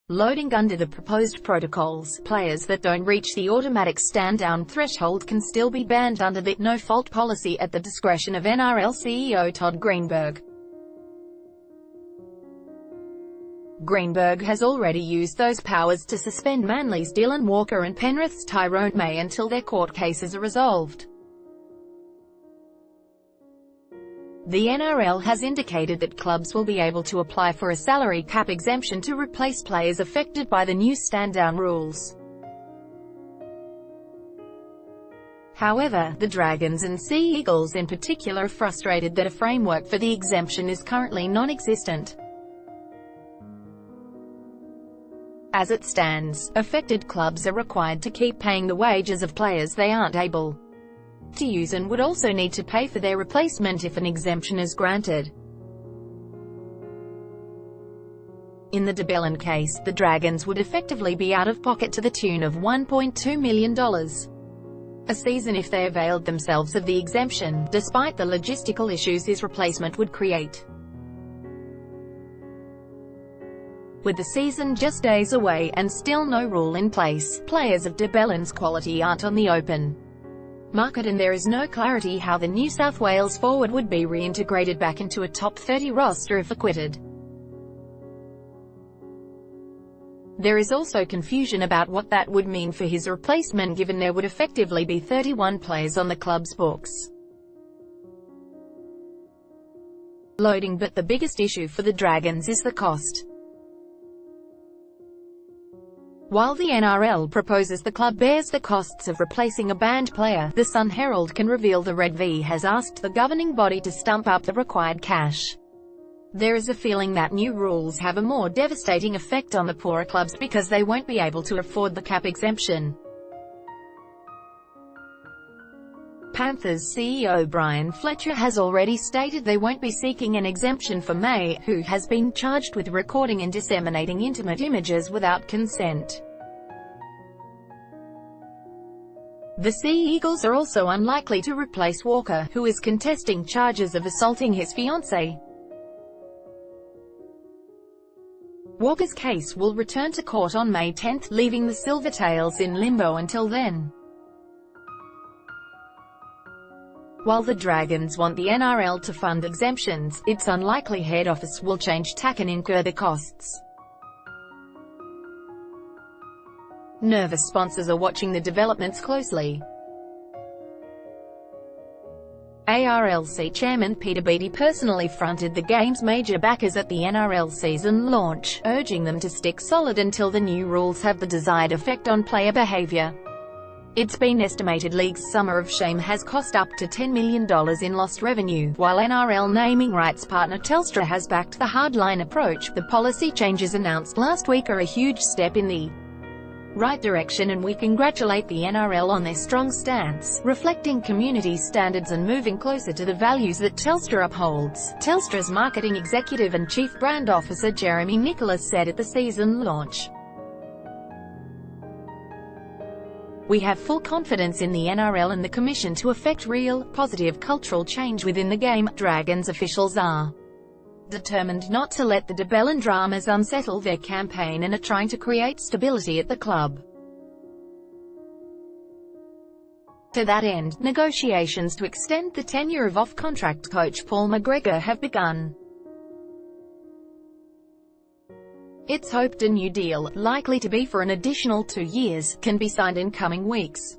Loading under the proposed protocols, players that don't reach the automatic stand-down threshold can still be banned under the no-fault policy at the discretion of NRL CEO Todd Greenberg. Greenberg has already used those powers to suspend Manly's Dylan Walker and Penrith's Tyrone May until their court cases are resolved. The NRL has indicated that clubs will be able to apply for a salary cap exemption to replace players affected by the new stand-down rules. However, the Dragons and Sea Eagles in particular are frustrated that a framework for the exemption is currently non-existent. As it stands, affected clubs are required to keep paying the wages of players they aren't able to use and would also need to pay for their replacement if an exemption is granted. In the Belin case, the Dragons would effectively be out of pocket to the tune of $1.2 million a season if they availed themselves of the exemption, despite the logistical issues his replacement would create. With the season just days away, and still no rule in place, players of Belin's quality aren't on the open market and there is no clarity how the New South Wales forward would be reintegrated back into a top 30 roster if acquitted. There is also confusion about what that would mean for his replacement, given there would effectively be 31 players on the club's books. Loading. But the biggest issue for the Dragons is the cost. While the NRL proposes the club bears the costs of replacing a banned player, the Sun Herald can reveal the Red V has asked the governing body to stump up the required cash. There is a feeling that new rules have a more devastating effect on the poorer clubs because they won't be able to afford the cap exemption. Panthers CEO Brian Fletcher has already stated they won't be seeking an exemption for May, who has been charged with recording and disseminating intimate images without consent. The Sea Eagles are also unlikely to replace Walker, who is contesting charges of assaulting his fiancée. Walker's case will return to court on May 10, leaving the Silvertails in limbo until then. While the Dragons want the NRL to fund exemptions, it's unlikely head office will change tack and incur the costs. Nervous sponsors are watching the developments closely. ARLC chairman Peter Beattie personally fronted the game's major backers at the NRL season launch, urging them to stick solid until the new rules have the desired effect on player behaviour. It's been estimated league's Summer of Shame has cost up to $10 million in lost revenue, while NRL naming rights partner Telstra has backed the hardline approach. The policy changes announced last week are a huge step in the right direction and we congratulate the NRL on their strong stance, reflecting community standards and moving closer to the values that Telstra upholds, Telstra's marketing executive and chief brand officer Jeremy Nicholas said at the season launch. We have full confidence in the NRL and the Commission to effect real, positive cultural change within the game. Dragons officials are determined not to let the Belin dramas unsettle their campaign and are trying to create stability at the club. To that end, negotiations to extend the tenure of off-contract coach Paul McGregor have begun. It's hoped a new deal, likely to be for an additional 2 years, can be signed in coming weeks.